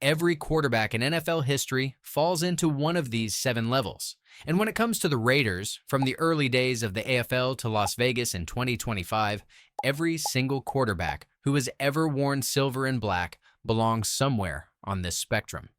Every quarterback in NFL history falls into one of these 7 levels. And when it comes to the Raiders, from the early days of the AFL to Las Vegas in 2025, every single quarterback who has ever worn silver and black belongs somewhere on this spectrum.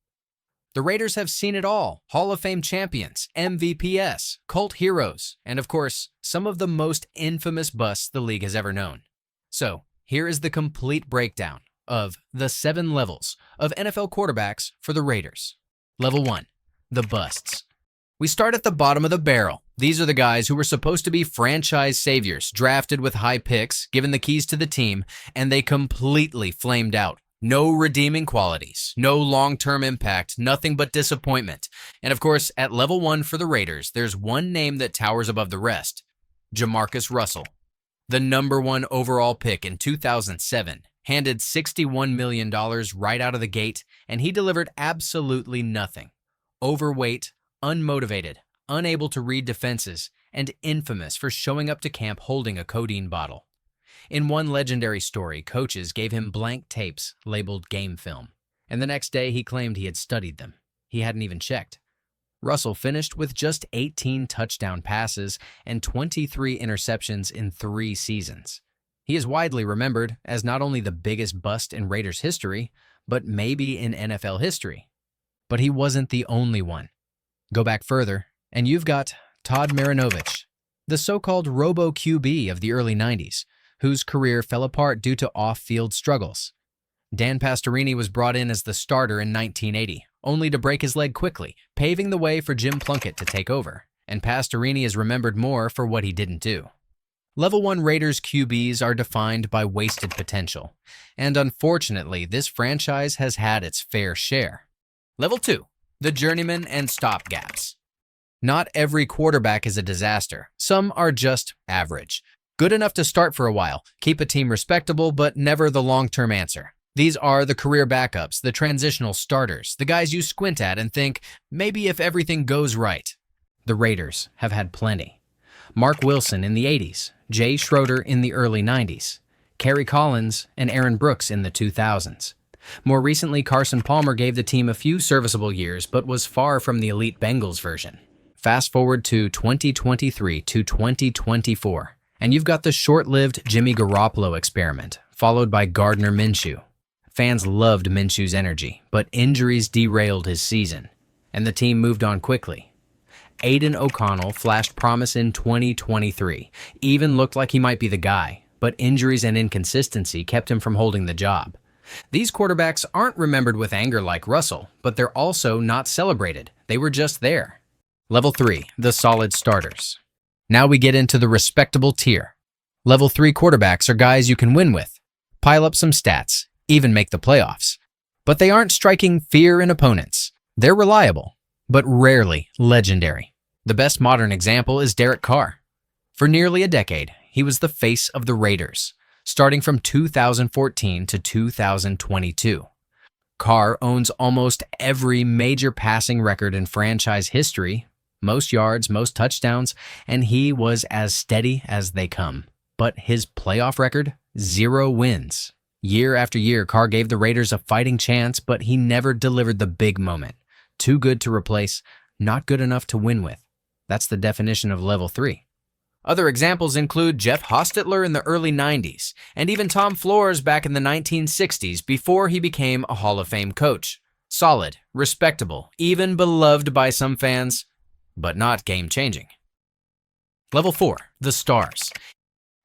The Raiders have seen it all: Hall of Fame champions, MVPs, cult heroes, and of course, some of the most infamous busts the league has ever known. So, here is the complete breakdown of the 7 levels of NFL quarterbacks for the Raiders. Level 1, the busts. We start at the bottom of the barrel. These are the guys who were supposed to be franchise saviors, drafted with high picks, given the keys to the team, and they completely flamed out. No redeeming qualities, no long-term impact, nothing but disappointment. And of course, at level 1 for the Raiders, there's one name that towers above the rest: JaMarcus Russell. The number 1 overall pick in 2007, handed $61 million right out of the gate, and he delivered absolutely nothing. Overweight, unmotivated, unable to read defenses, and infamous for showing up to camp holding a codeine bottle. In one legendary story, coaches gave him blank tapes labeled game film, and the next day he claimed he had studied them. He hadn't even checked. Russell finished with just 18 touchdown passes and 23 interceptions in 3 seasons. He is widely remembered as not only the biggest bust in Raiders history, but maybe in NFL history. But he wasn't the only one. Go back further, and you've got Todd Marinovich, the so-called robo-QB of the early 90s, whose career fell apart due to off-field struggles. Dan Pastorini was brought in as the starter in 1980, only to break his leg quickly, paving the way for Jim Plunkett to take over, and Pastorini is remembered more for what he didn't do. Level 1 Raiders QBs are defined by wasted potential, and unfortunately, this franchise has had its fair share. Level 2, the journeymen and stopgaps. Not every quarterback is a disaster. Some are just average. Good enough to start for a while, keep a team respectable, but never the long-term answer. These are the career backups, the transitional starters, the guys you squint at and think, maybe if everything goes right. The Raiders have had plenty. Mark Wilson in the 80s, Jay Schroeder in the early 90s, Kerry Collins and Aaron Brooks in the 2000s. More recently, Carson Palmer gave the team a few serviceable years, but was far from the elite Bengals version. Fast forward to 2023 to 2024, and you've got the short-lived Jimmy Garoppolo experiment, followed by Gardner Minshew. Fans loved Minshew's energy, but injuries derailed his season, and the team moved on quickly. Aiden O'Connell flashed promise in 2023, even looked like he might be the guy, but injuries and inconsistency kept him from holding the job. These quarterbacks aren't remembered with anger like Russell, but they're also not celebrated. They were just there. Level 3, the solid starters. Now we get into the respectable tier. Level 3 quarterbacks are guys you can win with, pile up some stats, even make the playoffs. But they aren't striking fear in opponents. They're reliable, but rarely legendary. The best modern example is Derek Carr. For nearly a decade, he was the face of the Raiders, starting from 2014 to 2022. Carr owns almost every major passing record in franchise history, most yards, most touchdowns, and he was as steady as they come. But his playoff record? 0 wins. Year after year, Carr gave the Raiders a fighting chance, but he never delivered the big moment. Too good to replace, not good enough to win with. That's the definition of level 3. Other examples include Jeff Hostetler in the early 90s, and even Tom Flores back in the 1960s before he became a Hall of Fame coach. Solid, respectable, even beloved by some fans, but not game-changing. Level 4, the stars.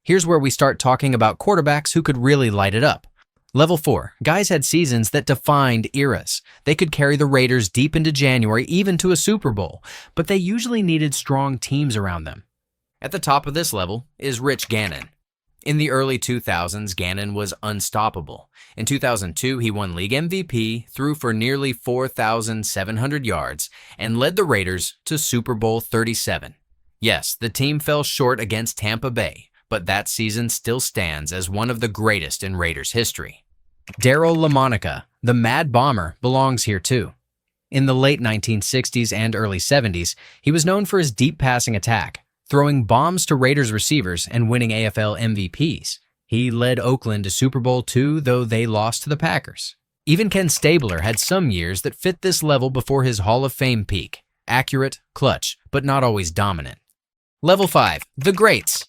Here's where we start talking about quarterbacks who could really light it up. Level 4, guys had seasons that defined eras. They could carry the Raiders deep into January, even to a Super Bowl, but they usually needed strong teams around them. At the top of this level is Rich Gannon. In the early 2000s, Gannon was unstoppable. In 2002, he won league MVP, threw for nearly 4,700 yards, and led the Raiders to Super Bowl 37. Yes, the team fell short against Tampa Bay, but that season still stands as one of the greatest in Raiders history. Darryl LaMonica, the Mad Bomber, belongs here too. In the late 1960s and early 70s, he was known for his deep passing attack, throwing bombs to Raiders receivers and winning AFL MVPs. He led Oakland to Super Bowl II, though they lost to the Packers. Even Ken Stabler had some years that fit this level before his Hall of Fame peak. Accurate, clutch, but not always dominant. Level 5. The Greats.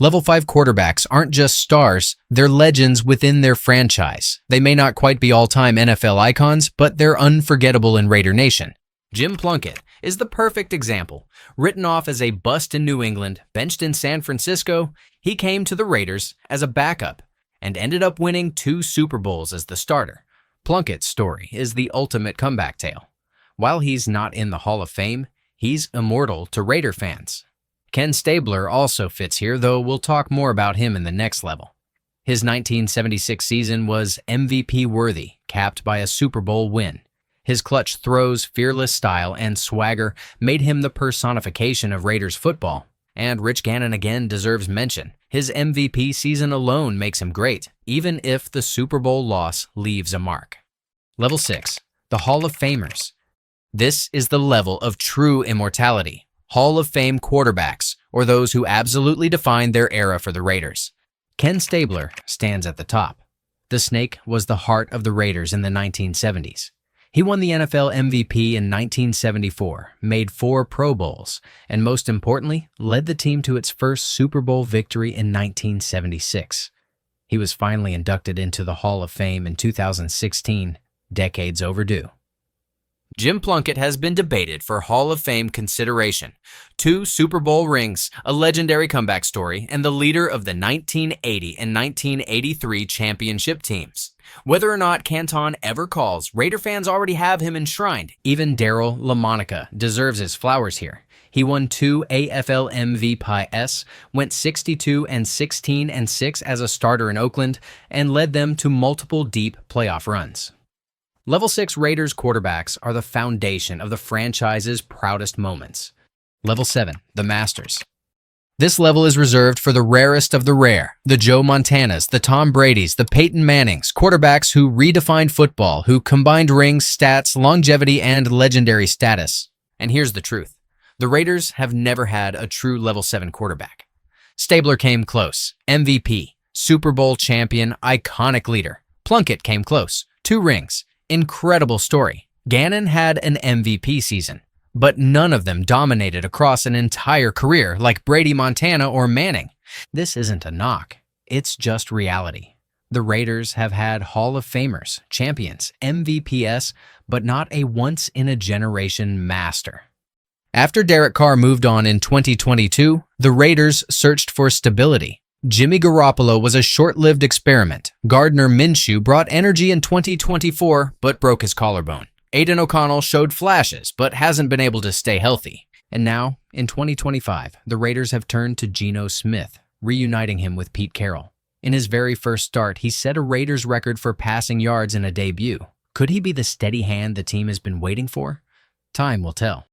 Level 5 quarterbacks aren't just stars, they're legends within their franchise. They may not quite be all-time NFL icons, but they're unforgettable in Raider Nation. Jim Plunkett is the perfect example. Written off as a bust in New England, benched in San Francisco, he came to the Raiders as a backup and ended up winning 2 Super Bowls as the starter. Plunkett's story is the ultimate comeback tale. While he's not in the Hall of Fame, he's immortal to Raider fans. Ken Stabler also fits here, though we'll talk more about him in the next level. His 1976 season was MVP-worthy, capped by a Super Bowl win. His clutch throws, fearless style, and swagger made him the personification of Raiders football. And Rich Gannon again deserves mention. His MVP season alone makes him great, even if the Super Bowl loss leaves a mark. Level 6. The Hall of Famers. This is the level of true immortality. Hall of Fame quarterbacks, or those who absolutely defined their era for the Raiders. Ken Stabler stands at the top. The Snake was the heart of the Raiders in the 1970s. He won the NFL MVP in 1974, made 4 Pro Bowls, and most importantly, led the team to its first Super Bowl victory in 1976. He was finally inducted into the Hall of Fame in 2016, decades overdue. Jim Plunkett has been debated for Hall of Fame consideration. 2 Super Bowl rings, a legendary comeback story, and the leader of the 1980 and 1983 championship teams. Whether or not Canton ever calls, Raider fans already have him enshrined. Even Daryl LaMonica deserves his flowers here. He won 2 AFL MVPs, went 62-16-6 as a starter in Oakland, and led them to multiple deep playoff runs. Level 6 Raiders quarterbacks are the foundation of the franchise's proudest moments. Level 7, the Masters. This level is reserved for the rarest of the rare, the Joe Montanas, the Tom Bradys, the Peyton Mannings, quarterbacks who redefined football, who combined rings, stats, longevity, and legendary status. And here's the truth. The Raiders have never had a true level 7 quarterback. Stabler came close, MVP, Super Bowl champion, iconic leader. Plunkett came close, 2 rings. Incredible story. Gannon had an MVP season, but none of them dominated across an entire career like Brady, Montana, or Manning. This isn't a knock. It's just reality. The Raiders have had Hall of Famers, champions, MVPs, but not a once-in-a-generation master. After Derek Carr moved on in 2022, the Raiders searched for stability. Jimmy Garoppolo was a short-lived experiment. Gardner Minshew brought energy in 2024, but broke his collarbone. Aiden O'Connell showed flashes, but hasn't been able to stay healthy. And now, in 2025, the Raiders have turned to Geno Smith, reuniting him with Pete Carroll. In his very first start, he set a Raiders record for passing yards in a debut. Could he be the steady hand the team has been waiting for? Time will tell.